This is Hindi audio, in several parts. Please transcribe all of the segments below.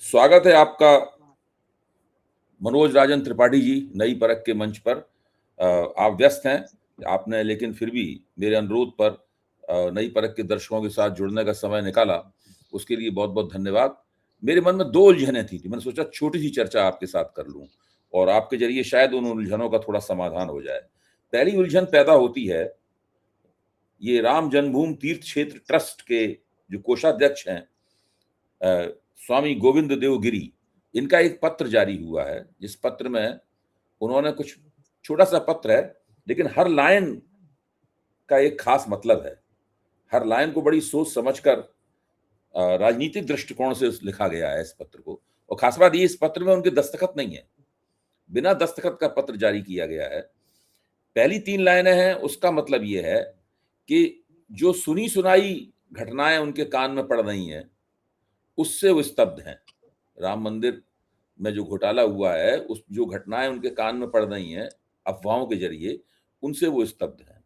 स्वागत है आपका मनोज राजन त्रिपाठी जी नई परख के मंच पर। आप व्यस्त हैं, आपने लेकिन फिर भी मेरे अनुरोध पर नई परख के दर्शकों के साथ जुड़ने का समय निकाला, उसके लिए बहुत बहुत धन्यवाद। मेरे मन में दो उलझनें थी, मैंने सोचा छोटी सी चर्चा आपके साथ कर लूं और आपके जरिए शायद उन उलझनों का थोड़ा समाधान हो जाए। पहली उलझन पैदा होती है, ये राम जन्मभूमि तीर्थ क्षेत्र ट्रस्ट के जो कोषाध्यक्ष हैं स्वामी गोविंद देव गिरी, इनका एक पत्र जारी हुआ है, जिस पत्र में उन्होंने कुछ, छोटा सा पत्र है लेकिन हर लाइन का एक खास मतलब है। हर लाइन को बड़ी सोच समझकर राजनीतिक दृष्टिकोण से लिखा गया है इस पत्र को। और खास बात ये, इस पत्र में उनके दस्तखत नहीं है, बिना दस्तखत का पत्र जारी किया गया है। पहली 3 लाइनें हैं, उसका मतलब ये है कि जो सुनी सुनाई घटनाएं उनके कान में पड़ रही हैं, उससे वो स्तब्ध हैं। राम मंदिर में जो घोटाला हुआ है, उस जो घटनाएं उनके कान में पड़ रही हैं अफवाहों के जरिए, उनसे वो स्तब्ध हैं।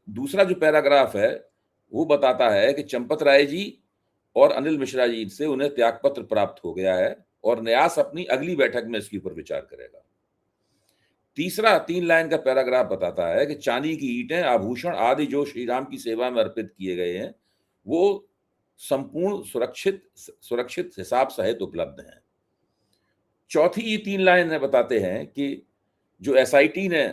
दूसरा जो पैराग्राफ है वो बताता है कि चंपत राय जी और अनिल मिश्रा जी से उन्हें त्यागपत्र प्राप्त हो गया है और न्यास अपनी अगली बैठक में इसके ऊपर विचार करेगा। तीसरा 3 लाइन का पैराग्राफ बताता है कि चांदी की ईंटें, आभूषण आदि जो श्री राम की सेवा में अर्पित किए गए हैं, वो संपूर्ण सुरक्षित हिसाब सहित उपलब्ध हैं। चौथी ये 3 लाइनें बताते हैं कि जो एसआईटी ने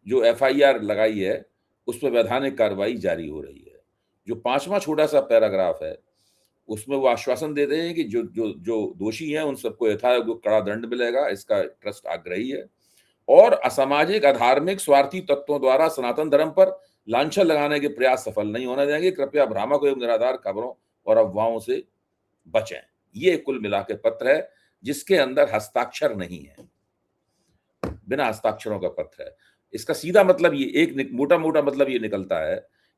जो एफआईआर लगाई है, उस पर वैधानिक कार्रवाई जारी हो रही है। जो 5वां छोटा सा पैराग्राफ है, उसमें वो आश्वासन देते हैं कि जो जो जो दोषी हैं उन सबको यथायोग्य कड़ा दंड मिलेगा, इसका ट्रस्ट आग्रही है। और असामाजिक, अधार्मिक, स्वार्थी तत्वों द्वारा सनातन धर्म पर लांछन लगाने के प्रयास सफल नहीं होने देंगे। कृपया भ्रामक एवं निराधार खबरों और अफवाहों से बचें। ये कुल मिला के पत्र है, जिसके अंदर हस्ताक्षर नहीं है, बिना हस्ताक्षरों का पत्र है। इसका सीधा मतलब ये, एक मोटा मोटा मतलब ये निकलता है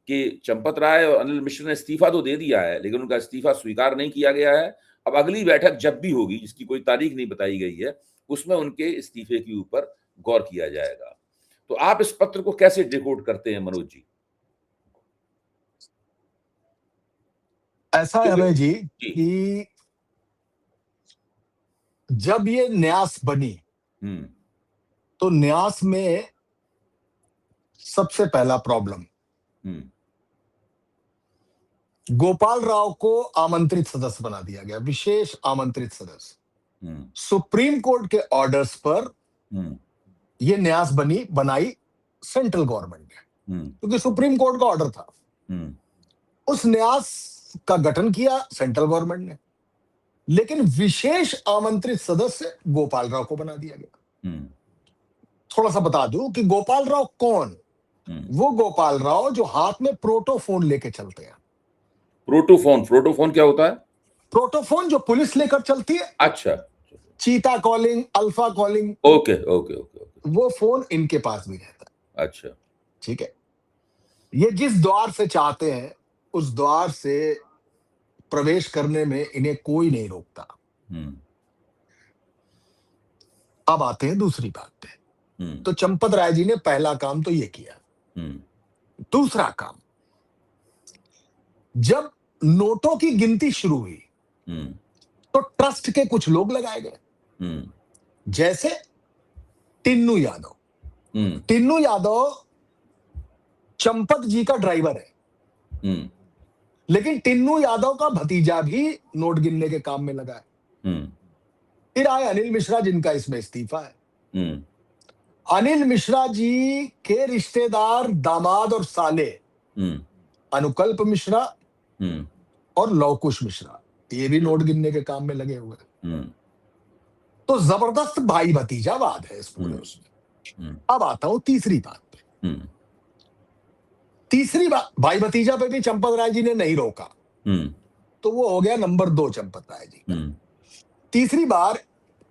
कि चंपत राय और अनिल मिश्र ने इस्तीफा तो दे दिया है, लेकिन उनका इस्तीफा स्वीकार नहीं किया गया है। अब अगली बैठक जब भी होगी, जिसकी कोई तारीख नहीं बताई गई है, उसमें उनके इस्तीफे के ऊपर गौर किया जाएगा। तो आप इस पत्र को कैसे डिकोड करते हैं मनोज जी? ऐसा है अभय जी कि जब ये न्यास बनी तो न्यास में सबसे पहला प्रॉब्लम, गोपाल राव को आमंत्रित सदस्य बना दिया गया, विशेष आमंत्रित सदस्य। सुप्रीम कोर्ट के ऑर्डर्स पर ये न्यास बनाई सेंट्रल गवर्नमेंट ने, क्योंकि सुप्रीम कोर्ट का ऑर्डर था। उस न्यास का गठन किया सेंट्रल गवर्नमेंट ने, लेकिन विशेष आमंत्रित सदस्य गोपाल राव को बना दिया गया। थोड़ा सा बता दूं कि गोपाल राव कौन? वो गोपाल राव जो हाथ में प्रोटोफोन लेके चलते हैं। प्रोटोफोन क्या होता है? प्रोटोफोन जो पुलिस लेकर चलती है। अच्छा, चीता कॉलिंग, अल्फा कॉलिंग। ओके। वो फोन इनके पास भी रहता है। अच्छा, ठीक है। ये जिस द्वार से चाहते हैं उस द्वार से प्रवेश करने में इन्हें कोई नहीं रोकता। अब आते हैं दूसरी बात पे। तो चंपत राय जी ने पहला काम तो ये किया। दूसरा काम, जब नोटों की गिनती शुरू हुई तो ट्रस्ट के कुछ लोग लगाए गए, जैसे टिन्नू यादव। टिन्नू यादव चंपत जी का ड्राइवर है, लेकिन टिन्नू यादव का भतीजा भी नोट गिनने के काम में लगा है। फिर आए अनिल मिश्रा, जिनका इसमें इस्तीफा है। अनिल मिश्रा जी के रिश्तेदार, दामाद और साले अनुकल्प मिश्रा और लवकुश मिश्रा, ये भी नोट गिनने के काम में लगे हुए हैं। तो जबरदस्त भाई भतीजावाद है इस पूरे उसमें। अब आता हूं तीसरी बात पे। तीसरी बात, भाई भतीजा पे भी चंपत राय जी ने नहीं रोका, तो वो हो गया नंबर 2 चंपत राय जी का। तीसरी बार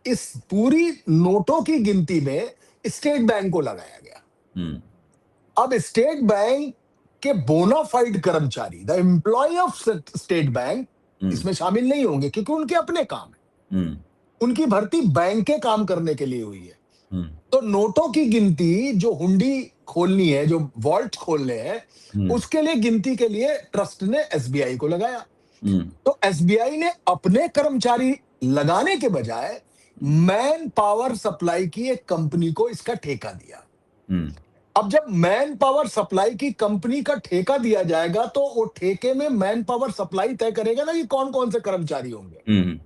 इस पूरी नोटों की गिनती में स्टेट बैंक को लगाया गया। अब स्टेट बैंक के बोनाफाइड कर्मचारी, the employ of State Bank, इसमें शामिल नहीं होंगे, क्योंकि उनके अपने काम है। उनकी भर्ती बैंक के काम करने के लिए हुई है। तो नोटों की गिनती, जो हुंडी खोलनी है, जो वॉल्ट खोलने हैं, उसके लिए गिनती के लिए ट्रस्ट ने एसबीआई को लगाया। तो एसबीआई ने अपने कर्मचारी लगाने के बजाय मैन पावर सप्लाई की एक कंपनी को इसका ठेका दिया। अब जब मैन पावर सप्लाई की कंपनी का ठेका दिया जाएगा तो वो ठेके में मैन पावर सप्लाई तय करेगा ना कि कौन कौन से कर्मचारी होंगे।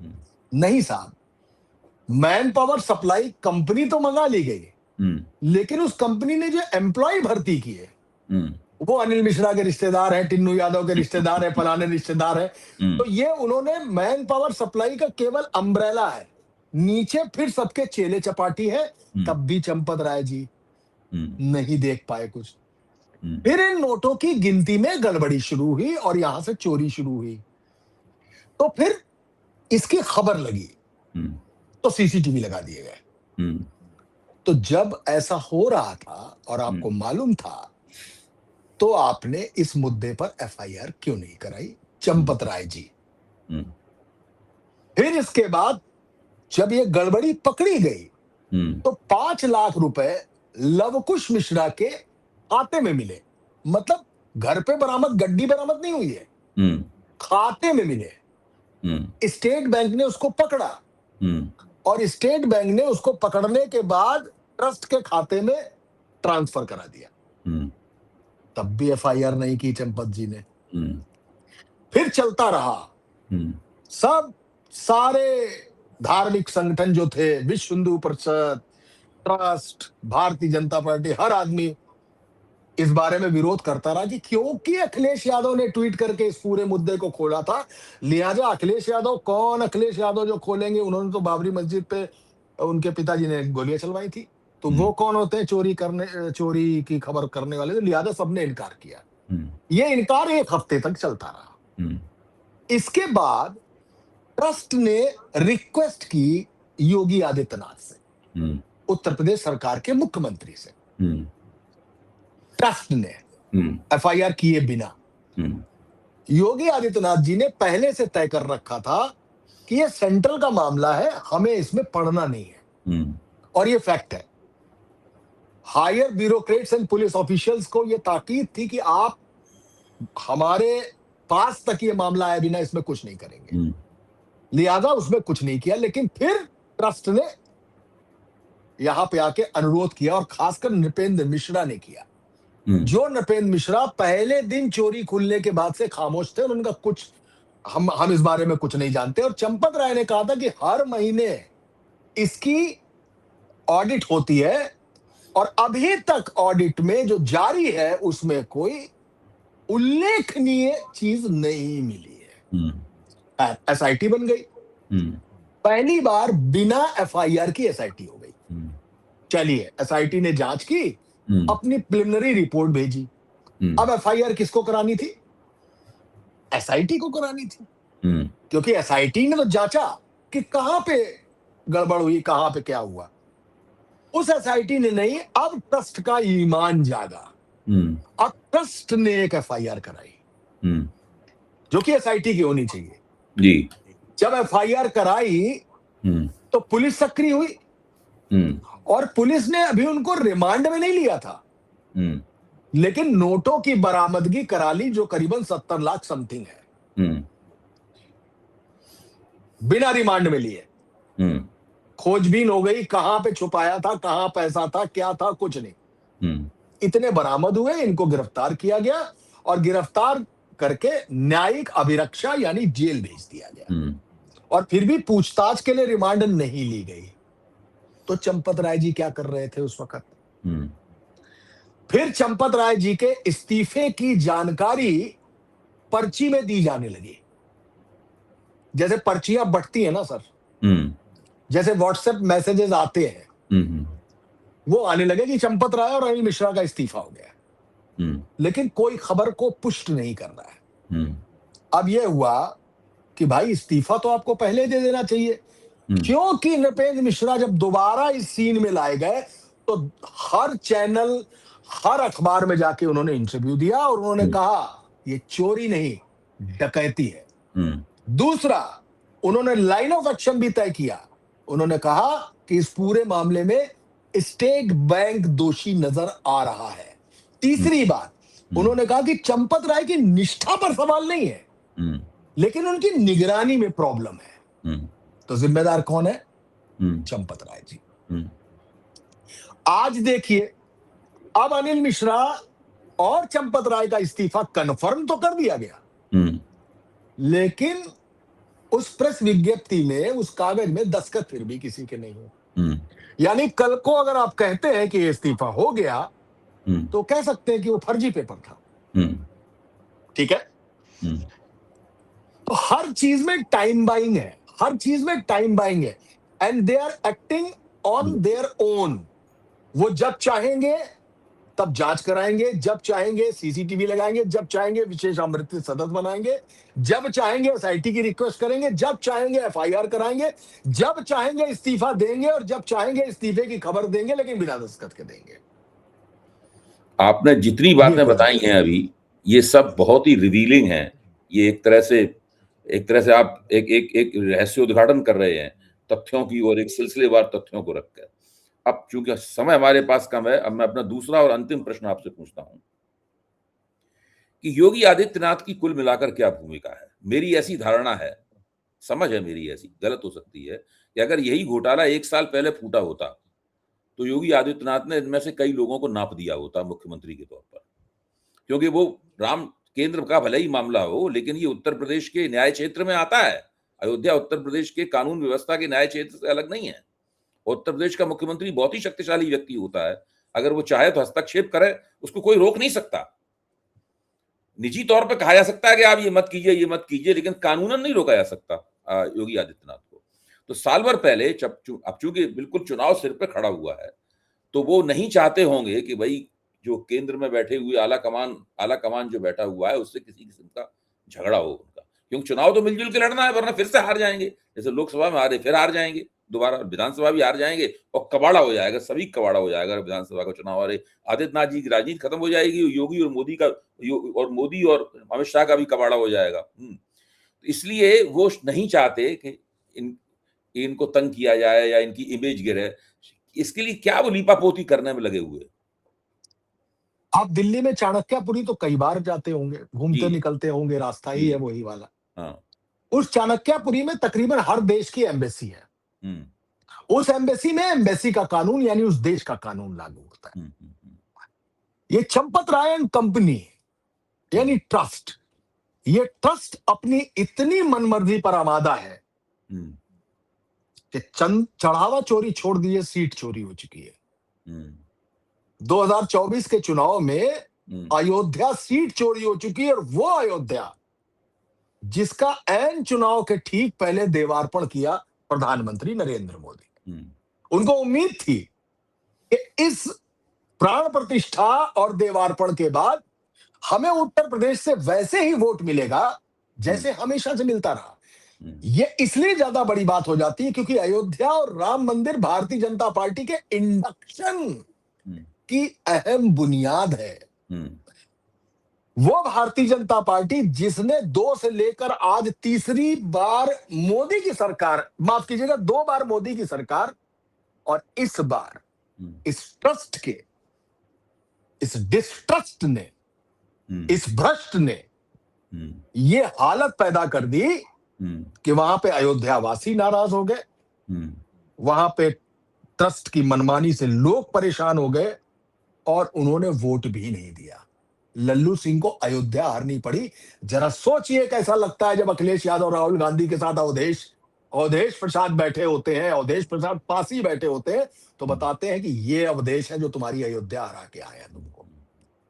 नहीं साहब, मैन पावर सप्लाई कंपनी तो मंगा ली गई, लेकिन उस कंपनी ने जो एम्प्लॉय भर्ती किए वो अनिल मिश्रा के रिश्तेदार हैं, टिन्नू यादव के रिश्तेदार हैं, फलाने रिश्तेदार हैं। तो ये उन्होंने मैन पावर सप्लाई का केवल अम्ब्रेला है, नीचे फिर सबके चेले चपाटी है। तब भी चंपत राय जी नहीं देख पाए कुछ। फिर इन नोटों की गिनती में गड़बड़ी शुरू हुई और यहां से चोरी शुरू हुई। तो फिर इसकी खबर लगी तो सीसीटीवी लगा दिए गए। तो जब ऐसा हो रहा था और आपको मालूम था तो आपने इस मुद्दे पर एफआईआर क्यों नहीं कराई, चंपत राय जी? फिर इसके बाद जब ये गड़बड़ी पकड़ी गई तो 5 लाख रुपए लवकुश मिश्रा के खाते में मिले। मतलब घर पे बरामद, गड्डी बरामद नहीं हुई है, खाते में मिले। स्टेट बैंक ने उसको पकड़ा और स्टेट बैंक ने उसको पकड़ने के बाद ट्रस्ट के खाते में ट्रांसफर करा दिया। तब भी एफआईआर नहीं की चंपत जी ने। फिर चलता रहा। सब सारे धार्मिक संगठन जो थे, विश्व हिंदू परिषद, ट्रस्ट, भारतीय जनता पार्टी, हर आदमी इस बारे में विरोध करता रहा कि क्योंकि अखिलेश यादव ने ट्वीट करके इस पूरे मुद्दे को खोला था, लिहाजा अखिलेश यादव कौन, अखिलेश यादव जो खोलेंगे, उन्होंने तो बाबरी मस्जिद पे उनके पिताजी ने गोलियां चलवाई थी, तो वो कौन होते हैं चोरी की खबर करने वाले? तो लिहाजा सबने इनकार किया। ये इनकार 1 हफ्ते तक चलता रहा। इसके बाद ट्रस्ट ने रिक्वेस्ट की योगी आदित्यनाथ से, उत्तर प्रदेश सरकार के मुख्यमंत्री से। ट्रस्ट ने एफआईआर किए बिना, योगी आदित्यनाथ जी ने पहले से तय कर रखा था कि ये सेंट्रल का मामला है, हमें इसमें पढ़ना नहीं है। और ये फैक्ट है। Higher bureaucrats and police officials को ये ताकीद थी कि आप हमारे पास तक ये मामला आए बिना इसमें कुछ नहीं करेंगे। लिहाजा उसमें कुछ नहीं किया। लेकिन फिर ट्रस्ट ने यहां पे आके अनुरोध किया और खासकर नृपेंद्र मिश्रा ने किया। जो नृपेंद्र मिश्रा पहले दिन चोरी खुलने के बाद से खामोश थे, उनका कुछ हम इस बारे में कुछ नहीं जानते। और चंपत राय ने कहा था कि हर महीने इसकी ऑडिट होती है और अभी तक ऑडिट में जो जारी है उसमें कोई उल्लेखनीय चीज नहीं मिली है। एसआईटी बन गई, पहली बार बिना एफआईआर की एसआईटी हो गई। चलिए, एसआईटी ने जांच की, अपनी प्रिलिमिनरी रिपोर्ट भेजी। अब एफआईआर किसको करानी थी? एसआईटी को करानी थी, क्योंकि एसआईटी ने तो जांचा कि कहां पे गड़बड़ हुई, कहां पे क्या हुआ। उस एसआईटी ने नहीं, अब ट्रस्ट का ईमान जागा। अब ट्रस्ट ने एक एफआईआर कराई जो कि एसआईटी की होनी चाहिए जी। जब एफआईआर कराई तो पुलिस सक्रिय हुई और पुलिस ने अभी उनको रिमांड में नहीं लिया था, लेकिन नोटों की बरामदगी करा ली जो करीबन 70 लाख समथिंग है, बिना रिमांड में लिए। खोजबीन हो गई, कहां पे छुपाया था, कहां पैसा था, क्या था, कुछ नहीं। इतने बरामद हुए, इनको गिरफ्तार किया गया और गिरफ्तार करके न्यायिक अभिरक्षा यानी जेल भेज दिया गया। और फिर भी पूछताछ के लिए रिमांड नहीं ली गई। तो चंपत राय जी क्या कर रहे थे उस वक्त? फिर चंपत राय जी के इस्तीफे की जानकारी पर्ची में दी जाने लगी। जैसे पर्चियां बंटती है ना सर, जैसे व्हाट्सएप मैसेजेस आते हैं, वो आने लगे कि चंपत राय और अनिल मिश्रा का इस्तीफा हो गया। लेकिन कोई खबर को पुष्ट नहीं कर रहा है। अब यह हुआ कि भाई इस्तीफा तो आपको पहले दे देना चाहिए, क्योंकि नृपेंद्र मिश्रा जब दोबारा इस सीन में लाए गए तो हर चैनल, हर अखबार में जाके उन्होंने इंटरव्यू दिया और उन्होंने कहा ये चोरी नहीं, डकैती है। दूसरा, उन्होंने लाइन ऑफ एक्शन भी तय किया। उन्होंने कहा कि इस पूरे मामले में स्टेट बैंक दोषी नजर आ रहा है। तीसरी बात, उन्होंने कहा कि चंपत राय की निष्ठा पर सवाल नहीं है, लेकिन उनकी निगरानी में प्रॉब्लम है। तो जिम्मेदार कौन है? चंपत राय जी। आज देखिए, अब अनिल मिश्रा और चंपत राय का इस्तीफा कन्फर्म तो कर दिया गया, लेकिन उस प्रेस विज्ञप्ति में, उस कागज में दस्तखत फिर भी किसी के नहीं हो। यानी कल को अगर आप कहते हैं कि इस्तीफा हो गया, तो कह सकते हैं कि वो फर्जी पेपर था। ठीक है? तो हर चीज में टाइम बाइंग है, हर चीज में टाइम बाइंग है, and they are acting on their own. वो जब चाहेंगे तब जांच कराएंगे, जब चाहेंगे सीसीटीवी लगाएंगे, जब चाहेंगे विशेष आमंत्रित सदस्य बनाएंगे, जब चाहेंगे एसआईटी की रिक्वेस्ट करेंगे, जब चाहेंगे एफआईआर कराएंगे, जब चाहेंगे इस्तीफा देंगे, और जब चाहेंगे इस्तीफे की खबर देंगे, लेकिन बिना दस्तखत के देंगे। आपने जितनी बातें बताई हैं अभी, ये सब बहुत ही रिवीलिंग हैं। ये एक तरह से आप एक रहस्योद्घाटन कर रहे हैं तथ्यों की, और एक सिलसिलेवार तथ्यों को रखकर। अब चूंकि समय हमारे पास कम है, अब मैं अपना दूसरा और अंतिम प्रश्न आपसे पूछता हूं कि योगी आदित्यनाथ की कुल मिलाकर क्या भूमिका है? मेरी ऐसी धारणा है, समझ है मेरी ऐसी, गलत हो सकती है, कि अगर यही घोटाला 1 साल पहले फूटा होता तो योगी आदित्यनाथ ने इनमें से कई लोगों को नाप दिया होता मुख्यमंत्री के तौर पर, क्योंकि वो राम केंद्र का भले ही मामला हो, लेकिन ये उत्तर प्रदेश के न्याय क्षेत्र में आता है। अयोध्या उत्तर प्रदेश के कानून व्यवस्था के न्याय क्षेत्र से अलग नहीं है। उत्तर प्रदेश का मुख्यमंत्री बहुत ही शक्तिशाली व्यक्ति होता है, अगर वो चाहे तो हस्तक्षेप करे, उसको कोई रोक नहीं सकता। निजी तौर पर कहा जा सकता है कि आप ये मत कीजिए, लेकिन कानूनन नहीं रोका जा सकता योगी आदित्यनाथ को। तो साल भर पहले अब चूंकि बिल्कुल चुनाव सिर पे खड़ा हुआ है, तो वो नहीं चाहते होंगे कि भाई जो केंद्र में बैठे हुए आला कमान जो बैठा हुआ है, उससे किसी किस्म का झगड़ा हो उनका, क्योंकि चुनाव तो मिलजुल के लड़ना है, वरना फिर से हार जाएंगे। जैसे लोकसभा में हारे, फिर हार जाएंगे, दोबारा विधानसभा भी हार जाएंगे, और कबाड़ा हो जाएगा, सभी कबाड़ा हो जाएगा। विधानसभा का चुनाव हारे, आदित्यनाथ जी की राजनीति खत्म हो जाएगी, योगी और मोदी और अमित शाह का भी कबाड़ा हो जाएगा। इसलिए वो नहीं चाहते कि इनको तंग किया जाए या इनकी इमेज गिरे। इसके लिए क्या वो लीपापोती करने में लगे हुए? आप दिल्ली में चाणक्यपुरी तो कई बार जाते होंगे, घूमते निकलते होंगे, रास्ता ही है वही वाला। हाँ। उस चाणक्यपुरी में तकरीबन हर देश की एम्बेसी है। उस एम्बेसी में एम्बेसी का कानून, यानी उस देश का कानून लागू होता है। ये चंपत राय एंड कंपनी यानी ट्रस्ट, ये ट्रस्ट अपनी इतनी मनमर्जी पर आमादा है कि चढ़ावा चोरी छोड़ दिए, सीट चोरी हो चुकी है। 2024 के चुनाव में अयोध्या सीट चोरी हो चुकी है, और वो अयोध्या जिसका ऐन चुनाव के ठीक पहले देवार्पण किया प्रधानमंत्री नरेंद्र मोदी। उनको उम्मीद थी कि इस प्राण प्रतिष्ठा और देवार्पण के बाद हमें उत्तर प्रदेश से वैसे ही वोट मिलेगा जैसे हमेशा से मिलता रहा। ये इसलिए ज्यादा बड़ी बात हो जाती है क्योंकि अयोध्या और राम मंदिर भारतीय जनता पार्टी के इंडक्शन की अहम बुनियाद है। वो भारतीय जनता पार्टी जिसने 2 से लेकर आज तीसरी बार मोदी की सरकार, माफ कीजिएगा 2 बार मोदी की सरकार, और इस बार इस ट्रस्ट के, इस डिस्ट्रस्ट ने, इस भ्रष्ट ने ये हालत पैदा कर दी कि वहां पे अयोध्या वासी नाराज हो गए, वहां पे ट्रस्ट की मनमानी से लोग परेशान हो गए, और उन्होंने वोट भी नहीं दिया। लल्लू सिंह को अयोध्या हारनी पड़ी। जरा सोचिए कैसा लगता है जब अखिलेश यादव राहुल गांधी के साथ अवधेश प्रसाद बैठे होते हैं, अवधेश प्रसाद पासी बैठे होते हैं, तो बताते हैं कि ये अवधेश है जो तुम्हारी अयोध्या हरा के आया तुमको,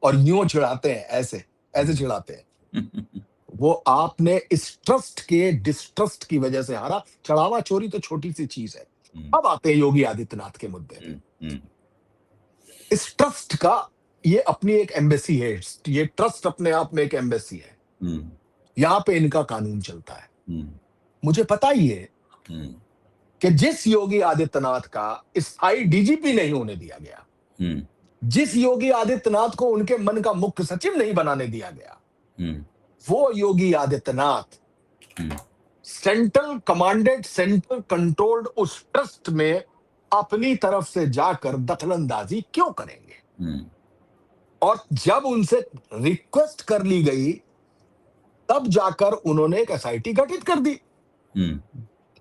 और यूं चिढ़ाते हैं, ऐसे चिढ़ाते हैं। वो आपने इस ट्रस्ट के डिस्ट्रस्ट की वजह से हारा। चढ़ावा चोरी तो छोटी सी चीज है। अब आते हैं योगी आदित्यनाथ के मुद्दे पे। इस ट्रस्ट का ये अपनी एक एम्बेसी है, ये ट्रस्ट अपने आप में एक एम्बेसी है। यहां पे इनका कानून चलता है। मुझे पता ही है कि जिस योगी आदित्यनाथ का स्थायी डीजीपी नहीं होने दिया गया, जिस योगी आदित्यनाथ को उनके मन का मुख्य सचिव नहीं बनाने दिया गया, वो Yogi Adityanath central commanded, central controlled उस ट्रस्ट में अपनी तरफ से जाकर दखलंदाजी क्यों करेंगे? और जब उनसे रिक्वेस्ट कर ली गई तब जाकर उन्होंने एक एसआईटी गठित कर दी।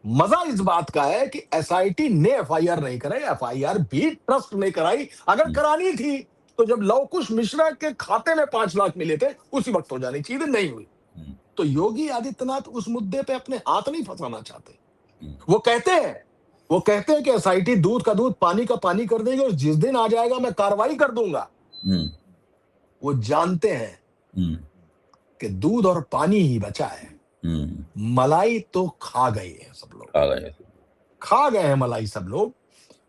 मजा इस बात का है कि एसआईटी ने एफआईआर नहीं कराई, एफआईआर भी ट्रस्ट ने कराई। अगर करानी थी तो जब लव कुश मिश्रा के खाते में 5 लाख मिले थे उसी वक्त हो जानी चाहिए, नहीं हुई। तो योगी आदित्यनाथ उस मुद्दे पे अपने हाथ नहीं फंसाना चाहते। वो कहते हैं कि एसआईटी दूध का दूध पानी का पानी कर देगी और जिस दिन आ जाएगा मैं कार्रवाई कर दूंगा। वो जानते हैं कि दूध और पानी ही बचा है, मलाई तो खा गए हैं सब लोग, खा गए हैं मलाई सब लोग।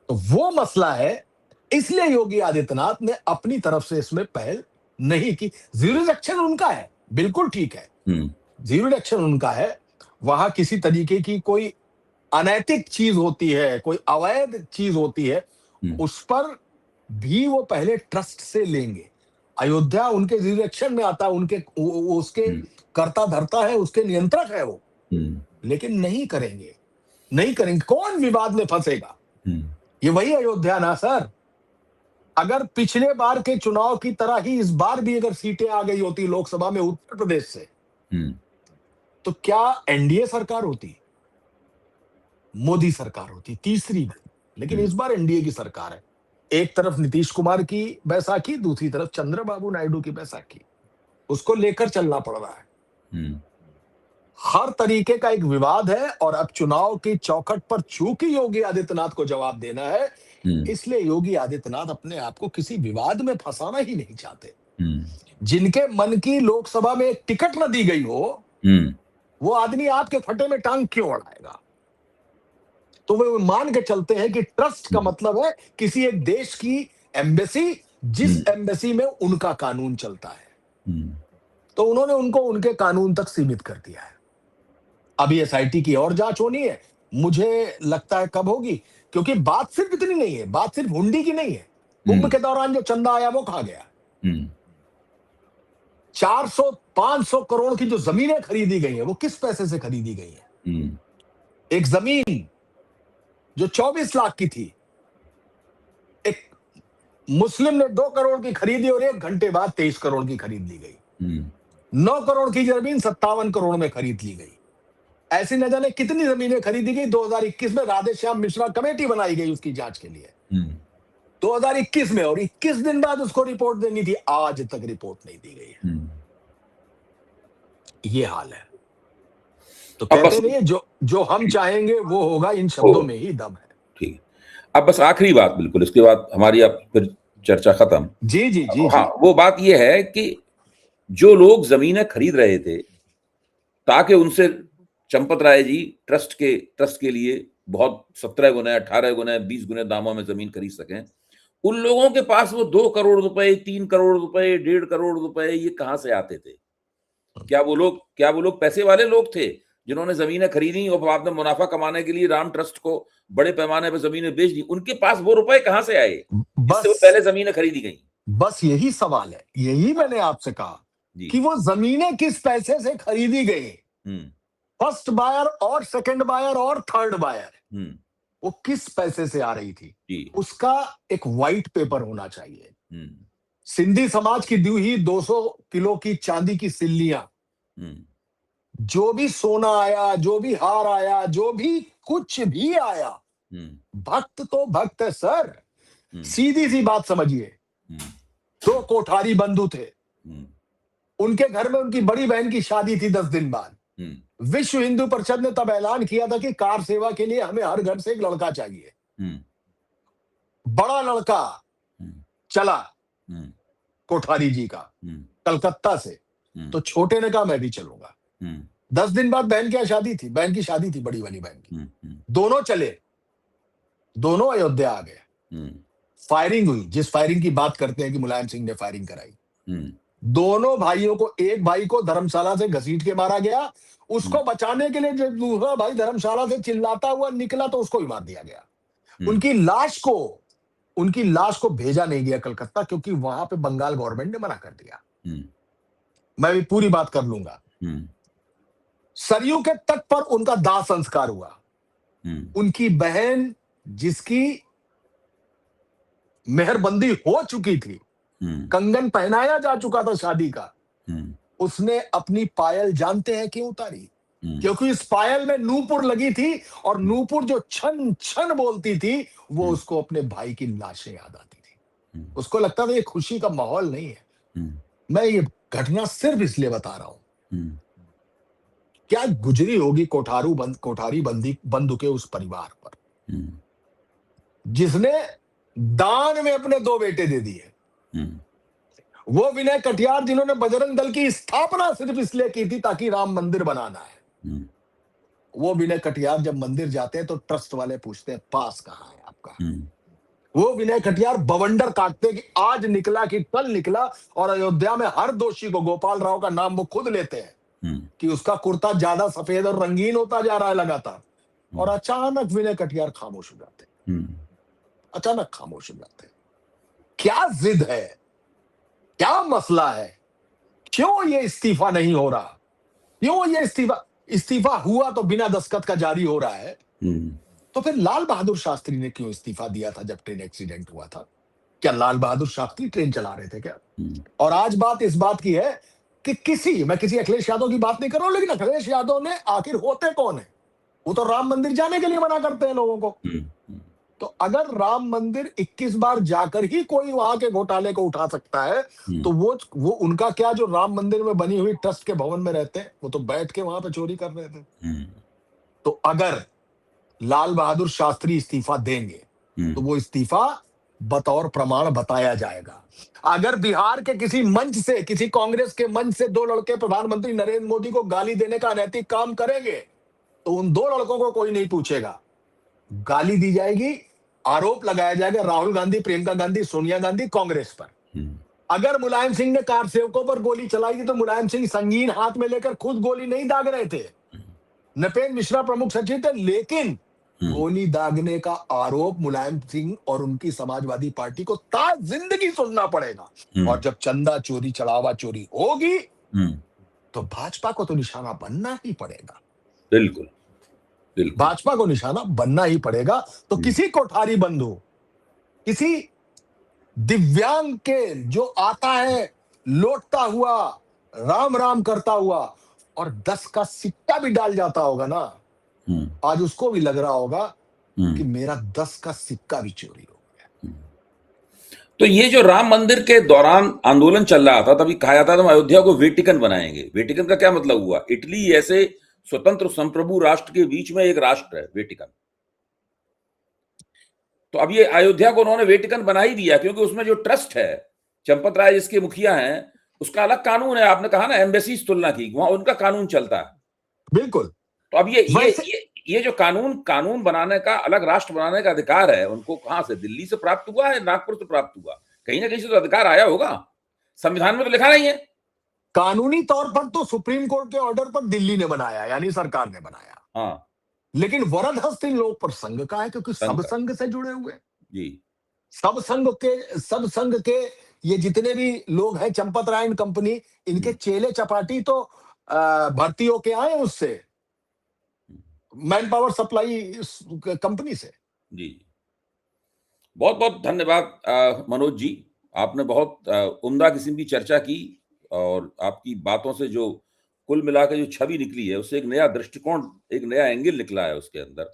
तो वो मसला है, इसलिए योगी आदित्यनाथ ने अपनी तरफ से इसमें पहल नहीं की। ज्यूरिसडिक्शन उनका है, बिल्कुल ठीक है, ज्यूरिसडिक्शन उनका है। वहां किसी तरीके की कोई अनैतिक चीज होती है, कोई अवैध चीज होती है, उस पर भी वो पहले ट्रस्ट से लेंगे। अयोध्या उनके ज्यूरिसडिक्शन में आता है, उनके उसके कर्ता धर्ता है, उसके नियंत्रक है वो, लेकिन नहीं करेंगे। कौन विवाद में फंसेगा? ये वही अयोध्या ना सर। अगर पिछले बार के चुनाव की तरह ही इस बार भी अगर सीटें आ गई होती लोकसभा में उत्तर प्रदेश से, तो क्या एनडीए सरकार होती, मोदी सरकार होती तीसरी बार। लेकिन इस बार एनडीए की सरकार है। एक तरफ नीतीश कुमार की बैसाखी, दूसरी तरफ चंद्रबाबू नायडू की बैसाखी, उसको लेकर चलना पड़ रहा है। हर तरीके का एक विवाद है और अब चुनाव की चौखट पर चूंकि योगी आदित्यनाथ को जवाब देना है, इसलिए योगी आदित्यनाथ अपने आप को किसी विवाद में फंसाना ही नहीं चाहते। जिनके मन की लोकसभा में एक टिकट न दी गई हो, वो आदमी आपके फटे में टांग क्यों अड़ाएगा? तो वे मान के चलते हैं कि ट्रस्ट का मतलब है किसी एक देश की एम्बेसी, जिस एम्बेसी में उनका कानून चलता है। तो उन्होंने उनको उनके कानून तक सीमित कर दिया है। अभी एसआईटी की और जांच होनी है, मुझे लगता है कब होगी, क्योंकि बात सिर्फ इतनी नहीं है, बात सिर्फ हुंडी की नहीं है। कुंभ के दौरान जो चंदा आया वो कहां गया? 400-500 करोड़ की जो जमीनें खरीदी गई हैं, वो किस पैसे से खरीदी गई हैं? एक जमीन जो 24 लाख की थी, एक मुस्लिम ने 2 करोड़ की खरीदी और 1 घंटे बाद 23 करोड़ की खरीद ली गई। 9 करोड़ की जमीन 57 करोड़ में खरीद ली गई। ऐसी न जाने कितनी जमीनें खरीदी गई। 2021 में राधेश्याम मिश्रा कमेटी बनाई गई उसकी जांच के लिए, 2021 में, और 21 दिन बाद उसको रिपोर्ट देनी थी, आज तक रिपोर्ट नहीं दी गई है। ये हाल है। तो कहते नहीं, जो हम चाहेंगे वो होगा, इन शब्दों में ही दम है। ठीक है, अब बस आखिरी बात, बिल्कुल इसके बाद हमारी अब फिर चर्चा खत्म। जी। हाँ, वो बात ये है कि जो लोग जमीनें खरीद रहे थे ताकि उनसे चंपत राय जी ट्रस्ट के लिए बहुत 17 गुने, 18 गुने, 20 गुने दामों में जमीन खरीद सकें, उन लोगों के पास वो 2 करोड़ रुपए, 3 करोड़ रुपए, 1.5 करोड़ रुपए ये कहां से आते थे? क्या वो लोग पैसे वाले लोग थे जिन्होंने जमीनें खरीदी और बाद में मुनाफा कमाने के लिए राम ट्रस्ट को बड़े पैमाने पर जमीनें बेच दी? उनके पास वो रुपए कहां से आए जिससे वो पहले जमीनें खरीदी गई? बस यही सवाल है, यही मैंने आपसे कहा कि वो जमीनें किस पैसे से खरीदी गई, फर्स्ट बायर और सेकंड बायर और थर्ड बायर, वो किस पैसे से आ रही थी, उसका एक व्हाइट पेपर होना चाहिए। सिंधी समाज की दी हुई 200 किलो की चांदी की सिल्लियां, जो भी सोना आया, जो भी हार आया, जो भी कुछ भी आया, भक्त तो भक्त है सर। सीधी सी बात समझिए। 2 कोठारी बंधु थे, उनके घर में उनकी बड़ी बहन की शादी थी 10 दिन बाद। विश्व हिंदू परिषद ने तब ऐलान किया था कि कार सेवा के लिए हमें हर घर से एक लड़का चाहिए। बड़ा लड़का चला कोठारी जी का कलकत्ता से, तो छोटे ने कहा मैं भी चलूंगा। 10 दिन बाद बहन की शादी थी, बड़ी वाली बहन की। दोनों चले, दोनों अयोध्या आ गए। फायरिंग हुई, जिस फायरिंग की बात करते हैं कि मुलायम सिंह ने फायरिंग कराई। दोनों भाइयों को, एक भाई को धर्मशाला से घसीट के मारा गया, उसको बचाने के लिए जब दूसरा भाई धर्मशाला से चिल्लाता हुआ निकला तो उसको भी मार दिया गया। उनकी लाश को भेजा नहीं गया कलकत्ता, क्योंकि वहां पे बंगाल गवर्नमेंट ने मना कर दिया। मैं भी पूरी बात कर लूंगा। सरयू के तट पर उनका दाह संस्कार हुआ। उनकी बहन, जिसकी मेहरबंदी हो चुकी थी, कंगन पहनाया जा चुका था शादी का, उसने अपनी पायल जानते हैं क्यों उतारी? क्योंकि इस पायल में नूपुर लगी थी, और नूपुर जो छन छन बोलती थी वो उसको अपने भाई की लाशें याद आती थी। उसको लगता था ये खुशी का माहौल नहीं है। मैं ये घटना सिर्फ इसलिए बता रहा हूं, क्या गुजरी होगी कोठारी बंधु के उस परिवार पर, जिसने दान में अपने 2 बेटे दे दिए। वो विनय कटियार जिन्होंने बजरंग दल की स्थापना सिर्फ इसलिए की थी ताकि राम मंदिर बनाना है। वो विनय कटियार जब मंदिर जाते हैं तो ट्रस्ट वाले पूछते हैं पास कहाँ है आपका। वो विनय कटियार बवंडर काटते कि आज निकला कि कल निकला, और अयोध्या में हर दोषी को गोपाल राव का नाम वो खुद लेते हैं कि उसका कुर्ता ज्यादा सफेद और रंगीन होता जा रहा है लगातार। और अचानक विनय कटियार खामोश हो जाते, अचानक खामोश हो जाते। क्या जिद है, क्या मसला है, क्यों ये इस्तीफा नहीं हो रहा? क्यों ये इस्तीफा हुआ तो बिना दस्तखत का जारी हो रहा है। तो फिर लाल बहादुर शास्त्री ने क्यों इस्तीफा दिया था जब ट्रेन एक्सीडेंट हुआ था? क्या लाल बहादुर शास्त्री ट्रेन चला रहे थे क्या? और आज बात इस बात की है कि मैं किसी अखिलेश यादव की बात नहीं कर रहा हूं, लेकिन अखिलेश यादव ने आखिर होते कौन है? वो तो राम मंदिर जाने के लिए मना करते हैं लोगों को। तो अगर राम मंदिर 21 बार जाकर ही कोई वहां के घोटाले को उठा सकता है, तो वो उनका क्या, जो राम मंदिर में बनी हुई ट्रस्ट के भवन में रहते हैं, वो तो बैठ के वहां पे चोरी कर रहे थे। तो अगर लाल बहादुर शास्त्री इस्तीफा देंगे तो वो इस्तीफा बतौर प्रमाण बताया जाएगा। अगर बिहार के किसी मंच से, किसी कांग्रेस के मंच से 2 लड़के प्रधानमंत्री नरेंद्र मोदी को गाली देने का अनैतिक काम करेंगे तो उन 2 लड़कों को कोई नहीं पूछेगा। गाली दी जाएगी, आरोप लगाया जाएगा राहुल गांधी, प्रियंका गांधी, सोनिया गांधी, कांग्रेस पर। अगर मुलायम सिंह ने कार सेवकों पर गोली चलाई थी तो मुलायम सिंह संगीन हाथ में लेकर खुद गोली नहीं दाग रहे थे, नपेंद्र मिश्रा प्रमुख सचिव थे, लेकिन गोली दागने का आरोप मुलायम सिंह और उनकी समाजवादी पार्टी को जिंदगी सुनना पड़ेगा। और जब चंदा चोरी, चढ़ावा चोरी होगी तो भाजपा को तो निशाना बनना ही पड़ेगा। बिल्कुल, भाजपा को निशाना बनना ही पड़ेगा। तो किसी कोठारी बंधु, किसी दिव्यांग के जो आता है लौटता हुआ, राम राम करता हुआ, और 10 का सिक्का भी डाल जाता होगा ना, आज उसको भी लग रहा होगा कि मेरा 10 का सिक्का भी चोरी हो गया। तो ये जो राम मंदिर के दौरान आंदोलन चल रहा था, तभी कहा जाता था हम अयोध्या को वेटिकन बनाएंगे। वेटिकन का क्या मतलब हुआ? इटली ऐसे स्वतंत्र संप्रभु राष्ट्र के बीच में एक राष्ट्र है वेटिकन। तो अब ये अयोध्या को उन्होंने वेटिकन बना ही दिया, क्योंकि उसमें जो ट्रस्ट है, चंपत राय जिसके मुखिया हैं, उसका अलग कानून है। आपने कहा ना एम्बेसीज तुलना की, वहां उनका कानून चलता है। बिल्कुल। तो अब ये जो कानून बनाने का, अलग राष्ट्र बनाने का अधिकार है, उनको कहां से, दिल्ली से प्राप्त हुआ है, नागपुर से प्राप्त हुआ? कहीं ना कहीं से तो अधिकार आया होगा, संविधान में तो लिखा नहीं है। कानूनी तौर पर तो सुप्रीम कोर्ट के ऑर्डर पर दिल्ली ने बनाया, यानी सरकार ने बनाया। हाँ, लेकिन वरद हस्त इन लोग पर संघ का है, क्योंकि सब संघ से जुड़े हुए जी। सब संघ के ये जितने भी लोग हैं, चंपत राय कंपनी, इनके चेले चपाटी तो भर्ती होके आए उससे, मैन पावर सप्लाई कंपनी से। जी, बहुत बहुत धन्यवाद मनोज जी, आपने बहुत उम्दा किस्म की चर्चा की, और आपकी बातों से जो कुल मिलाकर जो छवि निकली है, उससे एक नया दृष्टिकोण, एक नया एंगल निकला है उसके अंदर,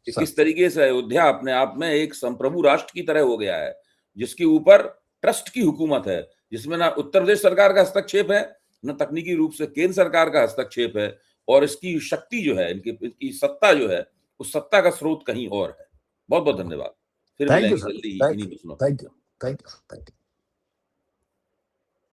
कि किस तरीके से अयोध्या अपने आप में एक संप्रभु राष्ट्र की तरह हो गया है, जिसके ऊपर ट्रस्ट की हुकूमत है, जिसमें ना उत्तर प्रदेश सरकार का हस्तक्षेप है, न तकनीकी रूप से केंद्र सरकार का हस्तक्षेप है, और इसकी शक्ति जो है, इनकी सत्ता जो है, उस सत्ता का स्रोत कहीं और है। बहुत बहुत धन्यवाद। फिर मिलेंगे जल्दी इन्हीं प्रश्नों। Thank you.